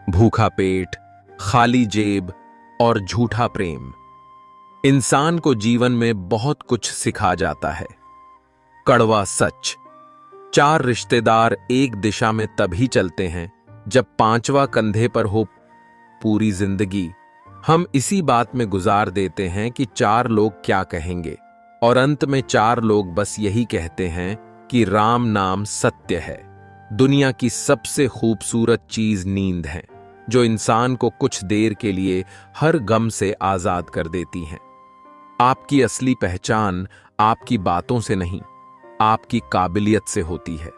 भूखा पेट, खाली जेब और झूठा प्रेम इंसान को जीवन में बहुत कुछ सिखा जाता है। कड़वा सच, 4 रिश्तेदार एक दिशा में तभी चलते हैं जब 5वां कंधे पर हो। पूरी जिंदगी हम इसी बात में गुजार देते हैं कि 4 लोग क्या कहेंगे, और अंत में 4 लोग बस यही कहते हैं कि राम नाम सत्य है। दुनिया की सबसे खूबसूरत चीज नींद है, जो इंसान को कुछ देर के लिए हर गम से आजाद कर देती है। आपकी असली पहचान आपकी बातों से नहीं, आपकी काबिलियत से होती है।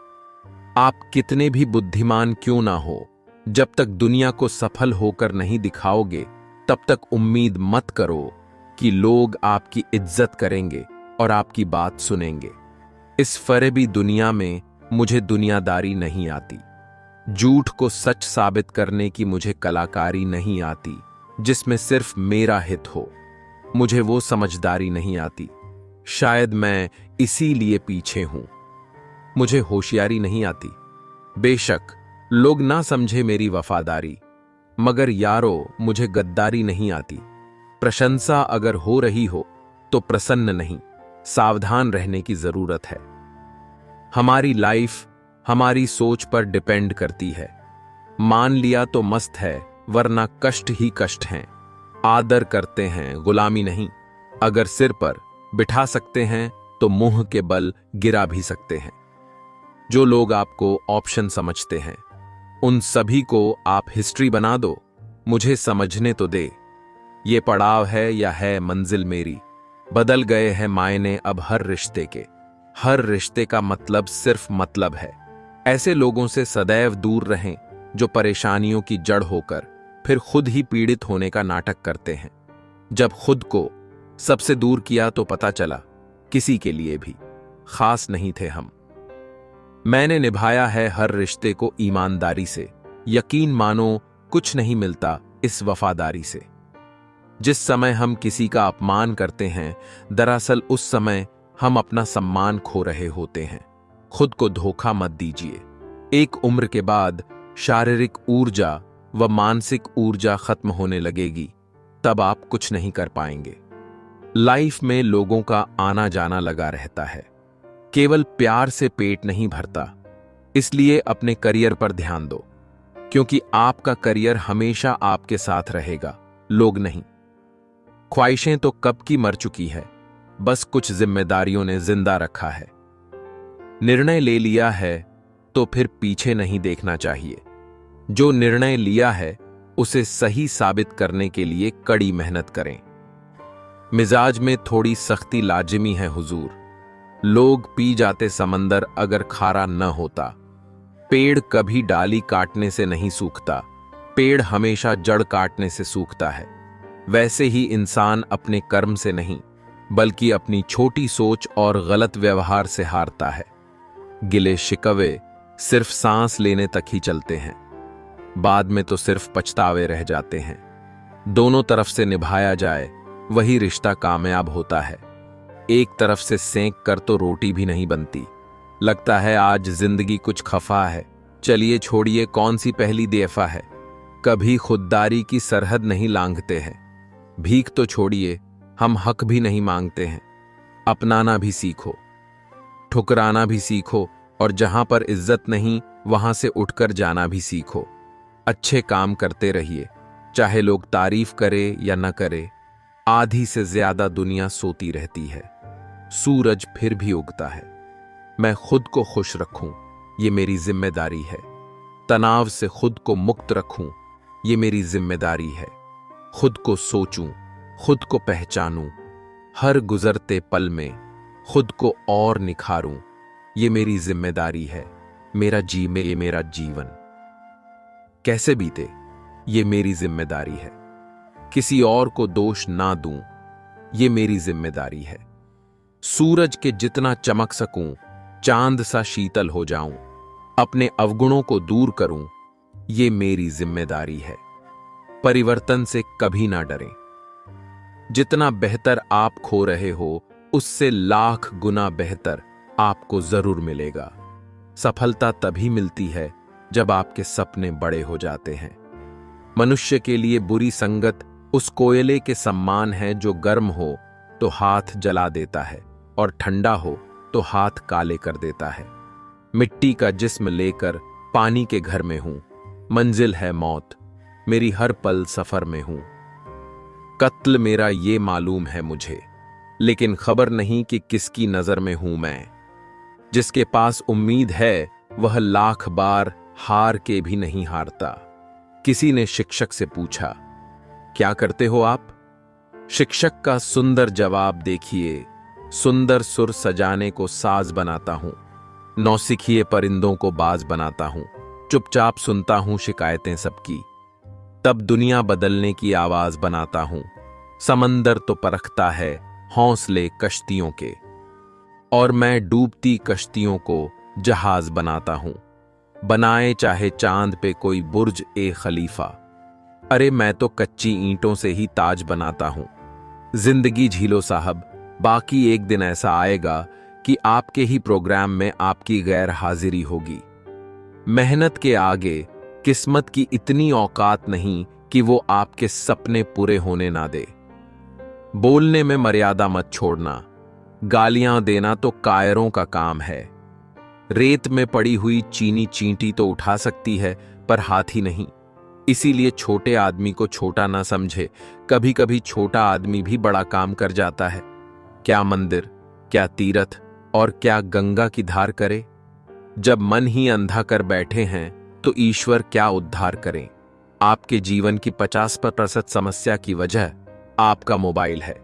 आप कितने भी बुद्धिमान क्यों ना हो, जब तक दुनिया को सफल होकर नहीं दिखाओगे, तब तक उम्मीद मत करो कि लोग आपकी इज्जत करेंगे और आपकी बात सुनेंगे। इस फरेबी दुनिया में मुझे दुनियादारी नहीं आती। झूठ को सच साबित करने की मुझे कलाकारी नहीं आती, जिसमें सिर्फ मेरा हित हो। मुझे वो समझदारी नहीं आती। शायद मैं इसीलिए पीछे हूं। मुझे होशियारी नहीं आती। बेशक लोग ना समझे मेरी वफादारी, मगर यारो मुझे गद्दारी नहीं आती। प्रशंसा अगर हो रही हो तो प्रसन्न नहीं, सावधान रहने की जरूरत है। हमारी लाइफ हमारी सोच पर डिपेंड करती है। मान लिया तो मस्त है, वरना कष्ट ही कष्ट हैं। आदर करते हैं, गुलामी नहीं। अगर सिर पर बिठा सकते हैं तो मुंह के बल गिरा भी सकते हैं। जो लोग आपको ऑप्शन समझते हैं, उन सभी को आप हिस्ट्री बना दो। मुझे समझने तो दे, ये पड़ाव है या है मंजिल मेरी। बदल गए हैं मायने अब हर रिश्ते के। हर रिश्ते का मतलब सिर्फ मतलब है। ऐसे लोगों से सदैव दूर रहें जो परेशानियों की जड़ होकर फिर खुद ही पीड़ित होने का नाटक करते हैं। जब खुद को सबसे दूर किया तो पता चला किसी के लिए भी खास नहीं थे हम। मैंने निभाया है हर रिश्ते को ईमानदारी से। यकीन मानो कुछ नहीं मिलता इस वफादारी से। जिस समय हम किसी का अपमान करते हैं, दरअसल उस समय हम अपना सम्मान खो रहे होते हैं। खुद को धोखा मत दीजिए। एक उम्र के बाद शारीरिक ऊर्जा व मानसिक ऊर्जा खत्म होने लगेगी, तब आप कुछ नहीं कर पाएंगे। लाइफ में लोगों का आना जाना लगा रहता है। केवल प्यार से पेट नहीं भरता। इसलिए अपने करियर पर ध्यान दो, क्योंकि आपका करियर हमेशा आपके साथ रहेगा, लोग नहीं। ख्वाहिशें तो कब की मर चुकी है, बस कुछ जिम्मेदारियों ने जिंदा रखा है। निर्णय ले लिया है तो फिर पीछे नहीं देखना चाहिए। जो निर्णय लिया है उसे सही साबित करने के लिए कड़ी मेहनत करें। मिजाज में थोड़ी सख्ती लाजिमी है हुजूर। लोग पी जाते समंदर अगर खारा न होता। पेड़ कभी डाली काटने से नहीं सूखता, पेड़ हमेशा जड़ काटने से सूखता है। वैसे ही इंसान अपने कर्म से नहीं, बल्कि अपनी छोटी सोच और गलत व्यवहार से हारता है। गिले शिकवे सिर्फ सांस लेने तक ही चलते हैं, बाद में तो सिर्फ पछतावे रह जाते हैं। दोनों तरफ से निभाया जाए वही रिश्ता कामयाब होता है। एक तरफ से सेंक कर तो रोटी भी नहीं बनती। लगता है आज जिंदगी कुछ खफा है, चलिए छोड़िए कौन सी पहली दफा है। कभी खुददारी की सरहद नहीं लांघते हैं। भीख तो छोड़िए, हम हक भी नहीं मांगते हैं। अपनाना भी सीखो, ठुकराना भी सीखो, और जहां पर इज्जत नहीं वहां से उठकर जाना भी सीखो। अच्छे काम करते रहिए, चाहे लोग तारीफ करे या न करे। आधी से ज्यादा दुनिया सोती रहती है, सूरज फिर भी उगता है। मैं खुद को खुश रखूं, ये मेरी जिम्मेदारी है। तनाव से खुद को मुक्त रखूं, ये मेरी जिम्मेदारी है। खुद को सोचूं, खुद को पहचानूं, हर गुजरते पल में खुद को और निखारूं, ये मेरी जिम्मेदारी है। मेरा ये मेरा जीवन कैसे बीते, ये मेरी जिम्मेदारी है। किसी और को दोष ना दूं, ये मेरी जिम्मेदारी है। सूरज के जितना चमक सकूं, चांद सा शीतल हो जाऊं, अपने अवगुणों को दूर करूं, ये मेरी जिम्मेदारी है। परिवर्तन से कभी ना डरें। जितना बेहतर आप खो रहे हो, उससे लाख गुना बेहतर आपको जरूर मिलेगा। सफलता तभी मिलती है जब आपके सपने बड़े हो जाते हैं। मनुष्य के लिए बुरी संगत उस कोयले के समान है जो गर्म हो तो हाथ जला देता है और ठंडा हो तो हाथ काले कर देता है। मिट्टी का जिस्म लेकर पानी के घर में हूं, मंजिल है मौत, मेरी हर पल सफर में हूं। कत्ल मेरा ये मालूम है मुझे, लेकिन खबर नहीं कि किसकी नजर में हूं मैं। जिसके पास उम्मीद है वह लाख बार हार के भी नहीं हारता। किसी ने शिक्षक से पूछा, क्या करते हो आप? शिक्षक का सुंदर जवाब देखिए, सुंदर सुर सजाने को साज बनाता हूं, नौसिखिए परिंदों को बाज बनाता हूं, चुपचाप सुनता हूं शिकायतें सबकी, तब दुनिया बदलने की आवाज बनाता हूं। समंदर तो परखता है हौसले कश्तियों के, और मैं डूबती कश्तियों को जहाज बनाता हूं। बनाए चाहे चांद पे कोई बुर्ज ए खलीफा, अरे मैं तो कच्ची ईंटों से ही ताज बनाता हूं। जिंदगी झीलो साहब, बाकी एक दिन ऐसा आएगा कि आपके ही प्रोग्राम में आपकी गैर हाजिरी होगी। मेहनत के आगे किस्मत की इतनी औकात नहीं कि वो आपके सपने पूरे होने ना दे। बोलने में मर्यादा मत छोड़ना, गालियां देना तो कायरों का काम है। रेत में पड़ी हुई चीनी चींटी तो उठा सकती है पर हाथी नहीं। इसीलिए छोटे आदमी को छोटा ना समझे, कभी कभी छोटा आदमी भी बड़ा काम कर जाता है। क्या मंदिर, क्या तीर्थ और क्या गंगा की धार करे। जब मन ही अंधा कर बैठे हैं तो ईश्वर क्या उद्धार करें। आपके जीवन की 50% समस्या की वजह आपका मोबाइल है।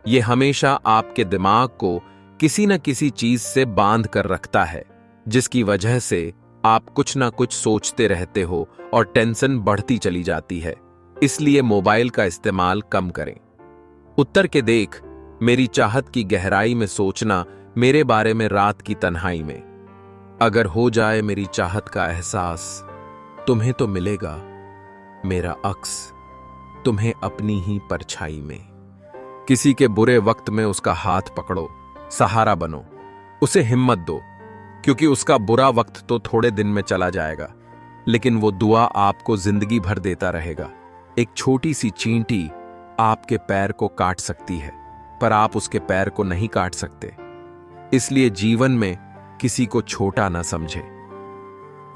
ये हमेशा आपके दिमाग को किसी न किसी चीज से बांध कर रखता है, जिसकी वजह से आप कुछ ना कुछ सोचते रहते हो और टेंशन बढ़ती चली जाती है। इसलिए मोबाइल का इस्तेमाल कम करें। उत्तर के देख, मेरी चाहत की गहराई में सोचना मेरे बारे में रात की तन्हाई में। अगर हो जाए मेरी चाहत का एहसास, तुम्हें तो मिलेगा मेरा अक्स, तुम्हें अपनी ही परछाई में। किसी के बुरे वक्त में उसका हाथ पकड़ो, सहारा बनो, उसे हिम्मत दो, क्योंकि उसका बुरा वक्त तो थोड़े दिन में चला जाएगा, लेकिन वो दुआ आपको जिंदगी भर देता रहेगा। एक छोटी सी चींटी आपके पैर को काट सकती है, पर आप उसके पैर को नहीं काट सकते। इसलिए जीवन में किसी को छोटा ना समझे।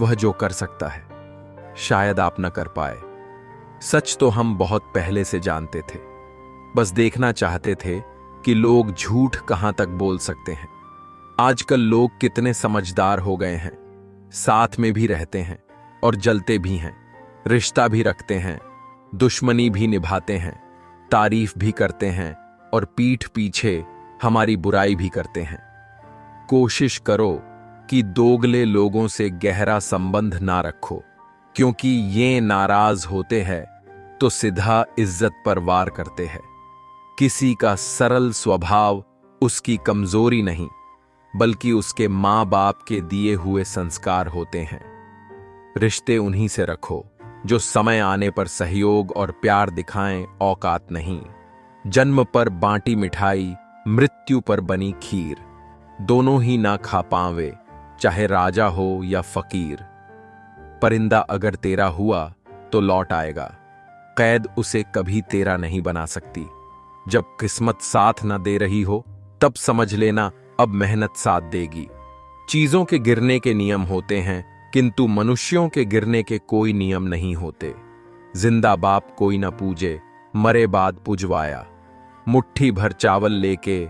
वह जो कर सकता है शायद आप न कर पाए। सच तो हम बहुत पहले से जानते थे, बस देखना चाहते थे कि लोग झूठ कहां तक बोल सकते हैं। आजकल लोग कितने समझदार हो गए हैं, साथ में भी रहते हैं और जलते भी हैं, रिश्ता भी रखते हैं, दुश्मनी भी निभाते हैं, तारीफ भी करते हैं और पीठ पीछे हमारी बुराई भी करते हैं। कोशिश करो कि दोगले लोगों से गहरा संबंध ना रखो, क्योंकि ये नाराज होते हैं तो सीधा इज्जत पर वार करते हैं। किसी का सरल स्वभाव उसकी कमजोरी नहीं, बल्कि उसके माँ बाप के दिए हुए संस्कार होते हैं। रिश्ते उन्हीं से रखो जो समय आने पर सहयोग और प्यार दिखाएं, औकात नहीं। जन्म पर बांटी मिठाई, मृत्यु पर बनी खीर, दोनों ही ना खा पावे, चाहे राजा हो या फकीर। परिंदा अगर तेरा हुआ तो लौट आएगा, कैद उसे कभी तेरा नहीं बना सकती। जब किस्मत साथ ना दे रही हो तब समझ लेना अब मेहनत साथ देगी। चीजों के गिरने के नियम होते हैं, किंतु मनुष्यों के गिरने के कोई नियम नहीं होते। जिंदा बाप कोई न पूजे, मरे बाद पुजवाया। मुट्ठी भर चावल लेके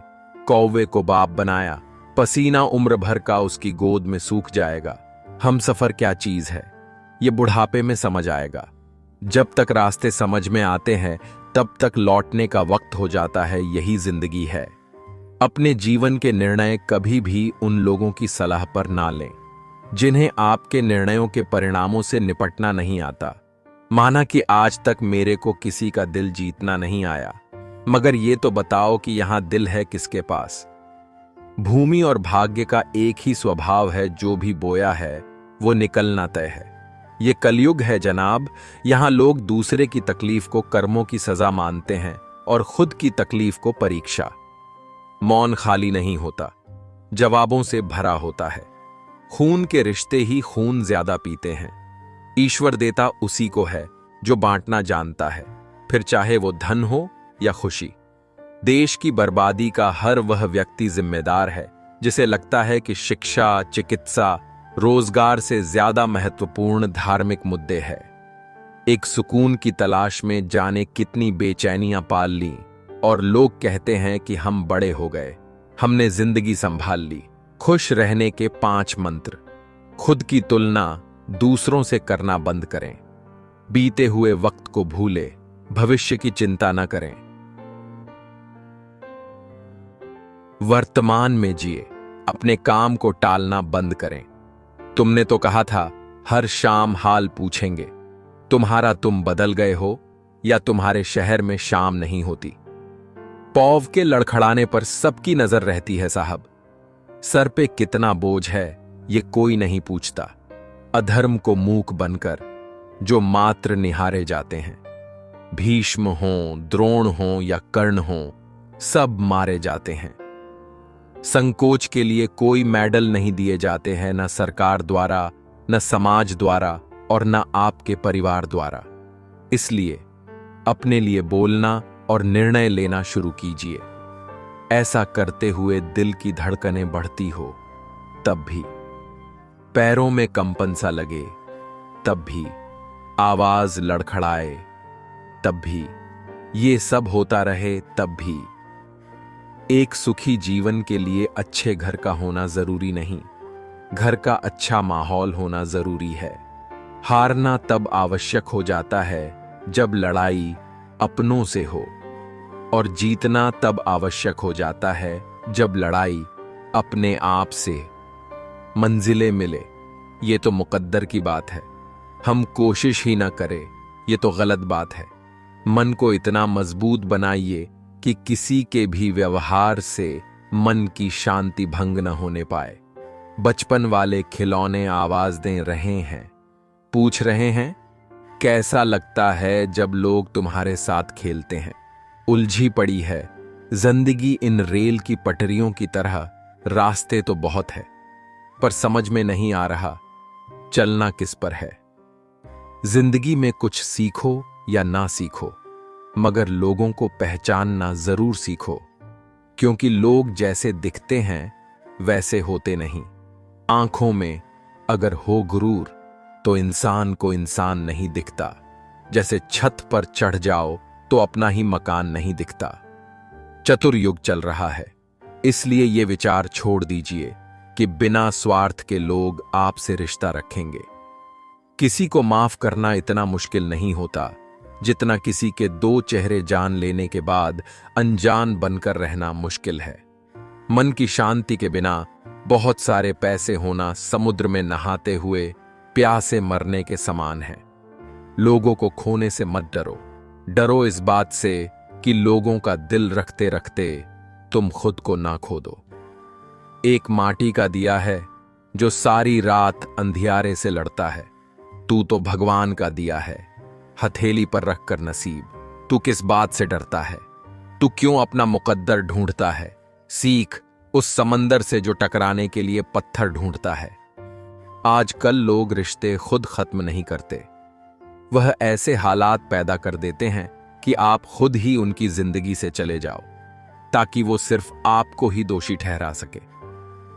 कौवे को बाप बनाया, पसीना उम्र भर का उसकी गोद में सूख जाएगा। हम सफर क्या चीज है ये बुढ़ापे में समझ आएगा। जब तक रास्ते समझ में आते हैं तब तक लौटने का वक्त हो जाता है, यही जिंदगी है। अपने जीवन के निर्णय कभी भी उन लोगों की सलाह पर ना लें जिन्हें आपके निर्णयों के परिणामों से निपटना नहीं आता। माना कि आज तक मेरे को किसी का दिल जीतना नहीं आया, मगर ये तो बताओ कि यहां दिल है किसके पास। भूमि और भाग्य का एक ही स्वभाव है, जो भी बोया है वो निकलना तय है। ये कलयुग है जनाब, यहां लोग दूसरे की तकलीफ को कर्मों की सजा मानते हैं और खुद की तकलीफ को परीक्षा। मौन खाली नहीं होता, जवाबों से भरा होता है। खून के रिश्ते ही खून ज्यादा पीते हैं। ईश्वर देता उसी को है जो बांटना जानता है, फिर चाहे वो धन हो या खुशी। देश की बर्बादी का हर वह व्यक्ति जिम्मेदार है जिसे लगता है कि शिक्षा, चिकित्सा, रोजगार से ज्यादा महत्वपूर्ण धार्मिक मुद्दे हैं। एक सुकून की तलाश में जाने कितनी बेचैनियां पाल ली, और लोग कहते हैं कि हम बड़े हो गए, हमने जिंदगी संभाल ली। खुश रहने के 5 मंत्र। खुद की तुलना दूसरों से करना बंद करें। बीते हुए वक्त को भूले, भविष्य की चिंता न करें। वर्तमान में जिए, अपने काम को टालना बंद करें। तुमने तो कहा था हर शाम हाल पूछेंगे। तुम्हारा तुम बदल गए हो या तुम्हारे शहर में शाम नहीं होती? पौव के लड़खड़ाने पर सबकी नजर रहती है साहब। सर पे कितना बोझ है ये कोई नहीं पूछता। अधर्म को मूक बनकर जो मात्र निहारे जाते हैं। भीष्म हों, द्रोण हों या कर्ण हों, सब मारे जाते हैं। संकोच के लिए कोई मेडल नहीं दिए जाते हैं, न सरकार द्वारा, न समाज द्वारा और न आपके परिवार द्वारा। इसलिए अपने लिए बोलना और निर्णय लेना शुरू कीजिए। ऐसा करते हुए दिल की धड़कनें बढ़ती हो तब भी, पैरों में कंपन सा लगे तब भी, आवाज लड़खड़ाए तब भी, ये सब होता रहे तब भी। एक सुखी जीवन के लिए अच्छे घर का होना जरूरी नहीं, घर का अच्छा माहौल होना जरूरी है। हारना तब आवश्यक हो जाता है जब लड़ाई अपनों से हो, और जीतना तब आवश्यक हो जाता है जब लड़ाई अपने आप से। मंजिलें मिले ये तो मुकद्दर की बात है, हम कोशिश ही ना करें ये तो गलत बात है। मन को इतना मजबूत बनाइए कि किसी के भी व्यवहार से मन की शांति भंग न होने पाए। बचपन वाले खिलौने आवाज दे रहे हैं, पूछ रहे हैं कैसा लगता है जब लोग तुम्हारे साथ खेलते हैं। उलझी पड़ी है जिंदगी इन रेल की पटरियों की तरह। रास्ते तो बहुत है पर समझ में नहीं आ रहा चलना किस पर है। जिंदगी में कुछ सीखो या ना सीखो, मगर लोगों को पहचानना जरूर सीखो, क्योंकि लोग जैसे दिखते हैं वैसे होते नहीं। आंखों में अगर हो गुरूर तो इंसान को इंसान नहीं दिखता। जैसे छत पर चढ़ जाओ तो अपना ही मकान नहीं दिखता। चतुर्युग चल रहा है, इसलिए ये विचार छोड़ दीजिए कि बिना स्वार्थ के लोग आपसे रिश्ता रखेंगे। किसी को माफ करना इतना मुश्किल नहीं होता जितना किसी के 2 चेहरे जान लेने के बाद अनजान बनकर रहना मुश्किल है। मन की शांति के बिना बहुत सारे पैसे होना समुद्र में नहाते हुए प्यासे मरने के समान है। लोगों को खोने से मत डरो, डरो इस बात से कि लोगों का दिल रखते रखते तुम खुद को ना खो दो। एक माटी का दिया है जो सारी रात अंधियारे से लड़ता है। तू तो भगवान का दिया है, हथेली पर रखकर नसीब। तू किस बात से डरता है? तू क्यों अपना मुकद्दर ढूंढता है? सीख उस समंदर से जो टकराने के लिए पत्थर ढूंढता है। आजकल लोग रिश्ते खुद खत्म नहीं करते, वह ऐसे हालात पैदा कर देते हैं कि आप खुद ही उनकी जिंदगी से चले जाओ, ताकि वो सिर्फ आपको ही दोषी ठहरा सके।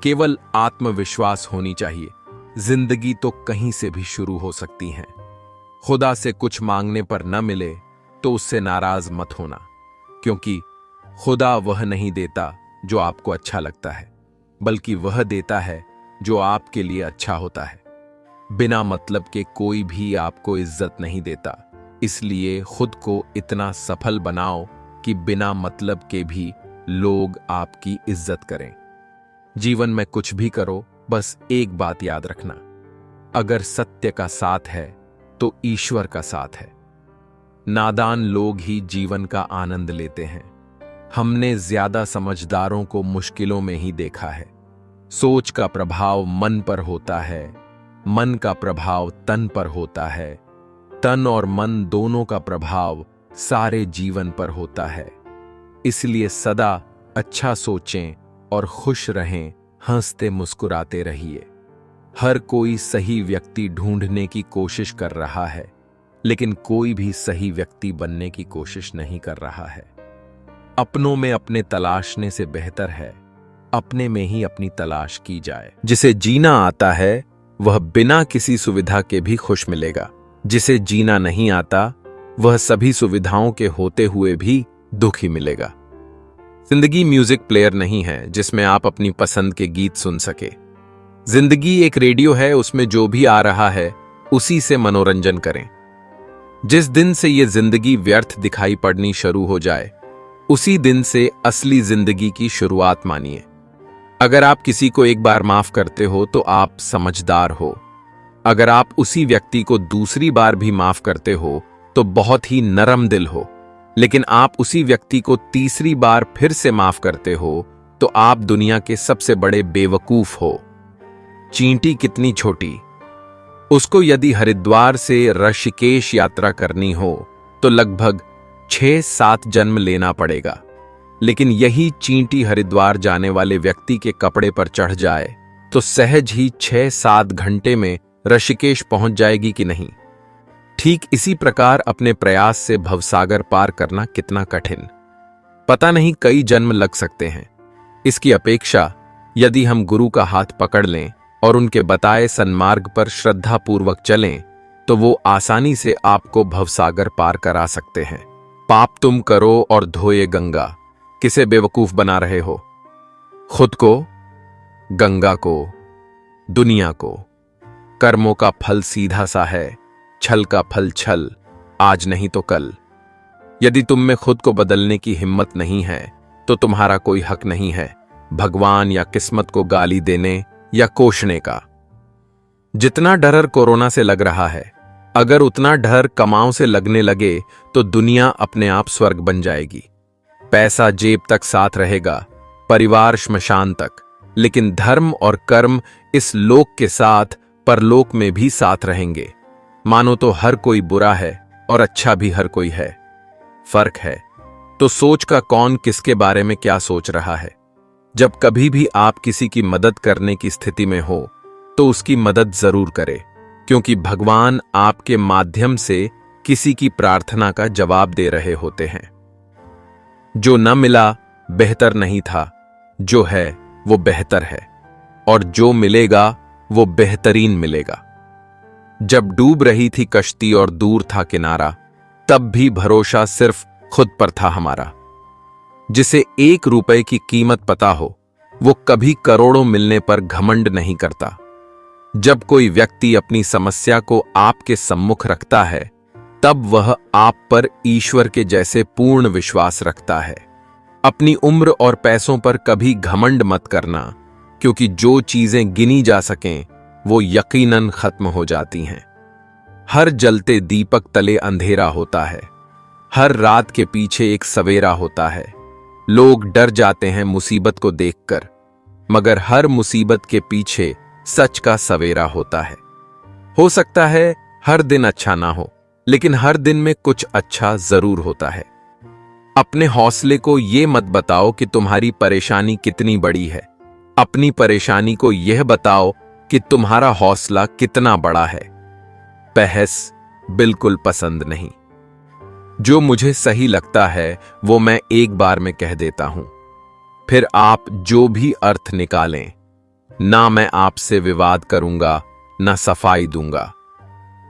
केवल आत्मविश्वास होनी चाहिए। जिंदगी तो कहीं से भी शुरू हो सकती है। खुदा से कुछ मांगने पर न मिले तो उससे नाराज मत होना, क्योंकि खुदा वह नहीं देता जो आपको अच्छा लगता है, बल्कि वह देता है जो आपके लिए अच्छा होता है। बिना मतलब के कोई भी आपको इज्जत नहीं देता, इसलिए खुद को इतना सफल बनाओ कि बिना मतलब के भी लोग आपकी इज्जत करें। जीवन में कुछ भी करो, बस एक बात याद रखना, अगर सत्य का साथ है तो ईश्वर का साथ है। नादान लोग ही जीवन का आनंद लेते हैं। हमने ज्यादा समझदारों को मुश्किलों में ही देखा है। सोच का प्रभाव मन पर होता है, मन का प्रभाव तन पर होता है, तन और मन दोनों का प्रभाव सारे जीवन पर होता है। इसलिए सदा अच्छा सोचें और खुश रहें, हंसते मुस्कुराते रहिए। हर कोई सही व्यक्ति ढूंढने की कोशिश कर रहा है, लेकिन कोई भी सही व्यक्ति बनने की कोशिश नहीं कर रहा है। अपनों में अपने तलाशने से बेहतर है अपने में ही अपनी तलाश की जाए। जिसे जीना आता है वह बिना किसी सुविधा के भी खुश मिलेगा। जिसे जीना नहीं आता वह सभी सुविधाओं के होते हुए भी दुखी मिलेगा। जिंदगी म्यूजिक प्लेयर नहीं है जिसमें आप अपनी पसंद के गीत सुन सके। जिंदगी एक रेडियो है, उसमें जो भी आ रहा है उसी से मनोरंजन करें। जिस दिन से ये जिंदगी व्यर्थ दिखाई पड़नी शुरू हो जाए उसी दिन से असली जिंदगी की शुरुआत मानिए। अगर आप किसी को एक बार माफ करते हो तो आप समझदार हो। अगर आप उसी व्यक्ति को दूसरी बार भी माफ करते हो तो बहुत ही नरम दिल हो। लेकिन आप उसी व्यक्ति को तीसरी बार फिर से माफ करते हो तो आप दुनिया के सबसे बड़े बेवकूफ हो। चींटी कितनी छोटी, उसको यदि हरिद्वार से ऋषिकेश यात्रा करनी हो तो लगभग 6-7 जन्म लेना पड़ेगा। लेकिन यही चींटी हरिद्वार जाने वाले व्यक्ति के कपड़े पर चढ़ जाए तो सहज ही 6-7 घंटे में ऋषिकेश पहुंच जाएगी कि नहीं। ठीक इसी प्रकार अपने प्रयास से भवसागर पार करना कितना कठिन, पता नहीं कई जन्म लग सकते हैं। इसकी अपेक्षा यदि हम गुरु का हाथ पकड़ लें और उनके बताए सन्मार्ग पर श्रद्धापूर्वक चलें तो वो आसानी से आपको भवसागर पार करा सकते हैं। पाप तुम करो और धोए गंगा, किसे बेवकूफ बना रहे हो? खुद को, गंगा को, दुनिया को। कर्मों का फल सीधा सा है, छल का फल छल, आज नहीं तो कल। यदि तुम में खुद को बदलने की हिम्मत नहीं है तो तुम्हारा कोई हक नहीं है भगवान या किस्मत को गाली देने या कोसने का। जितना डर कोरोना से लग रहा है, अगर उतना डर कमाओं से लगने लगे तो दुनिया अपने आप स्वर्ग बन जाएगी। पैसा जेब तक साथ रहेगा, परिवार श्मशान तक, लेकिन धर्म और कर्म इस लोक के साथ परलोक में भी साथ रहेंगे। मानो तो हर कोई बुरा है और अच्छा भी हर कोई है। फर्क है तो सोच का कौन किसके बारे में क्या सोच रहा है। जब कभी भी आप किसी की मदद करने की स्थिति में हो तो उसकी मदद जरूर करें, क्योंकि भगवान आपके माध्यम से किसी की प्रार्थना का जवाब दे रहे होते हैं। जो न मिला बेहतर नहीं था, जो है वो बेहतर है, और जो मिलेगा वो बेहतरीन मिलेगा। जब डूब रही थी कश्ती और दूर था किनारा, तब भी भरोसा सिर्फ खुद पर था हमारा। जिसे 1 रुपए की कीमत पता हो वो कभी करोड़ों मिलने पर घमंड नहीं करता। जब कोई व्यक्ति अपनी समस्या को आपके सम्मुख रखता है तब वह आप पर ईश्वर के जैसे पूर्ण विश्वास रखता है। अपनी उम्र और पैसों पर कभी घमंड मत करना, क्योंकि जो चीजें गिनी जा सकें वो यकीनन खत्म हो जाती हैं। हर जलते दीपक तले अंधेरा होता है, हर रात के पीछे एक सवेरा होता है। लोग डर जाते हैं मुसीबत को देखकर, मगर हर मुसीबत के पीछे सच का सवेरा होता है। हो सकता है हर दिन अच्छा ना हो, लेकिन हर दिन में कुछ अच्छा जरूर होता है। अपने हौसले को ये मत बताओ कि तुम्हारी परेशानी कितनी बड़ी है, अपनी परेशानी को यह बताओ कि तुम्हारा हौसला कितना बड़ा है। बहस बिल्कुल पसंद नहीं। जो मुझे सही लगता है वो मैं एक बार में कह देता हूं, फिर आप जो भी अर्थ निकालें। ना मैं आपसे विवाद करूंगा, ना सफाई दूंगा।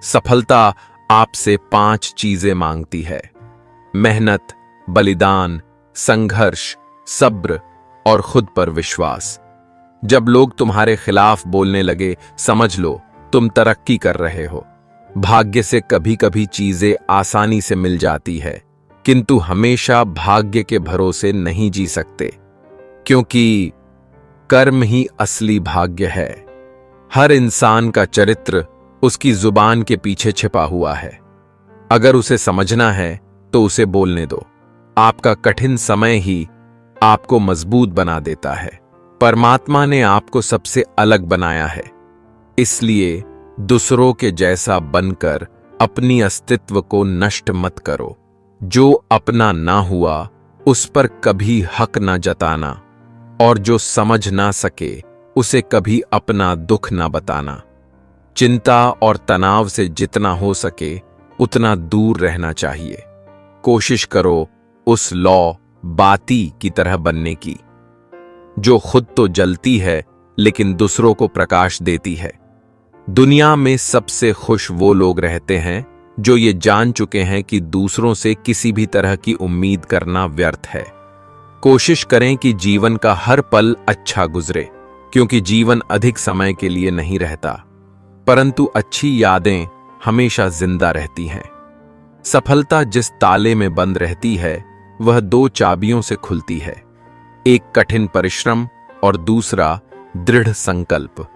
सफलता आपसे 5 चीजें मांगती है: मेहनत, बलिदान, संघर्ष, सब्र और खुद पर विश्वास। जब लोग तुम्हारे खिलाफ बोलने लगे, समझ लो तुम तरक्की कर रहे हो। भाग्य से कभी कभी चीजें आसानी से मिल जाती है, किंतु हमेशा भाग्य के भरोसे नहीं जी सकते, क्योंकि कर्म ही असली भाग्य है। हर इंसान का चरित्र उसकी जुबान के पीछे छिपा हुआ है। अगर उसे समझना है तो उसे बोलने दो। आपका कठिन समय ही आपको मजबूत बना देता है। परमात्मा ने आपको सबसे अलग बनाया है, इसलिए दूसरों के जैसा बनकर अपनी अस्तित्व को नष्ट मत करो। जो अपना ना हुआ उस पर कभी हक ना जताना, और जो समझ ना सके उसे कभी अपना दुख ना बताना। चिंता और तनाव से जितना हो सके उतना दूर रहना चाहिए। कोशिश करो उस लौ बाती की तरह बनने की, जो खुद तो जलती है लेकिन दूसरों को प्रकाश देती है। दुनिया में सबसे खुश वो लोग रहते हैं जो ये जान चुके हैं कि दूसरों से किसी भी तरह की उम्मीद करना व्यर्थ है। कोशिश करें कि जीवन का हर पल अच्छा गुजरे, क्योंकि जीवन अधिक समय के लिए नहीं रहता, परंतु अच्छी यादें हमेशा जिंदा रहती हैं। सफलता जिस ताले में बंद रहती है वह 2 चाबियों से खुलती है, एक कठिन परिश्रम और दूसरा दृढ़ संकल्प।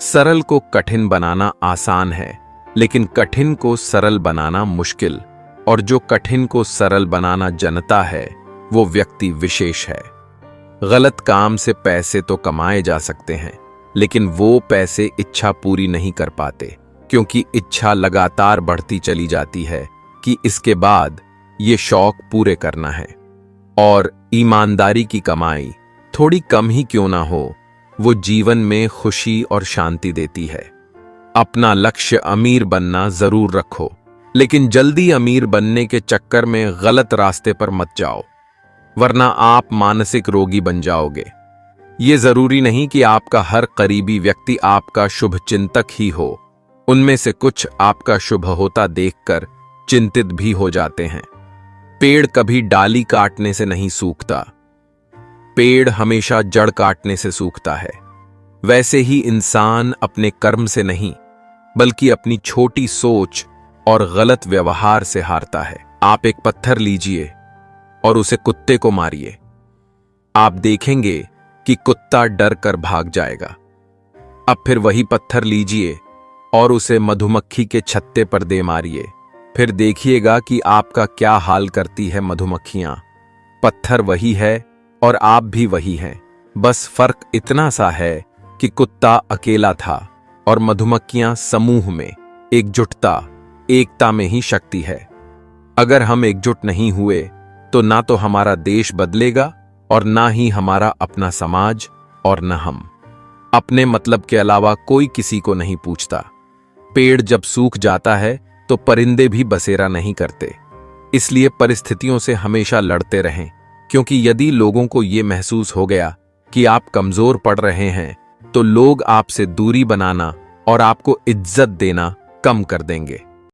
सरल को कठिन बनाना आसान है, लेकिन कठिन को सरल बनाना मुश्किल, और जो कठिन को सरल बनाना जानता है वो व्यक्ति विशेष है। गलत काम से पैसे तो कमाए जा सकते हैं, लेकिन वो पैसे इच्छा पूरी नहीं कर पाते, क्योंकि इच्छा लगातार बढ़ती चली जाती है कि इसके बाद ये शौक पूरे करना है। और ईमानदारी की कमाई थोड़ी कम ही क्यों ना हो, वो जीवन में खुशी और शांति देती है। अपना लक्ष्य अमीर बनना जरूर रखो, लेकिन जल्दी अमीर बनने के चक्कर में गलत रास्ते पर मत जाओ, वरना आप मानसिक रोगी बन जाओगे। ये जरूरी नहीं कि आपका हर करीबी व्यक्ति आपका शुभ चिंतक ही हो, उनमें से कुछ आपका शुभ होता देखकर चिंतित भी हो जाते हैं। पेड़ कभी डाली काटने से नहीं सूखता, पेड़ हमेशा जड़ काटने से सूखता है। वैसे ही इंसान अपने कर्म से नहीं, बल्कि अपनी छोटी सोच और गलत व्यवहार से हारता है। आप एक पत्थर लीजिए और उसे कुत्ते को मारिए, आप देखेंगे कि कुत्ता डर कर भाग जाएगा। अब फिर वही पत्थर लीजिए और उसे मधुमक्खी के छत्ते पर दे मारिए, फिर देखिएगा कि आपका क्या हाल करती है मधुमक्खियां। पत्थर वही है और आप भी वही हैं, बस फर्क इतना सा है कि कुत्ता अकेला था और मधुमक्खियां समूह में। एकजुटता, एकता में ही शक्ति है। अगर हम एकजुट नहीं हुए तो ना तो हमारा देश बदलेगा और ना ही हमारा अपना समाज, और न हम। अपने मतलब के अलावा कोई किसी को नहीं पूछता। पेड़ जब सूख जाता है तो परिंदे भी बसेरा नहीं करते। इसलिए परिस्थितियों से हमेशा लड़ते रहें, क्योंकि यदि लोगों को यह महसूस हो गया कि आप कमजोर पड़ रहे हैं तो लोग आपसे दूरी बनाना और आपको इज्जत देना कम कर देंगे।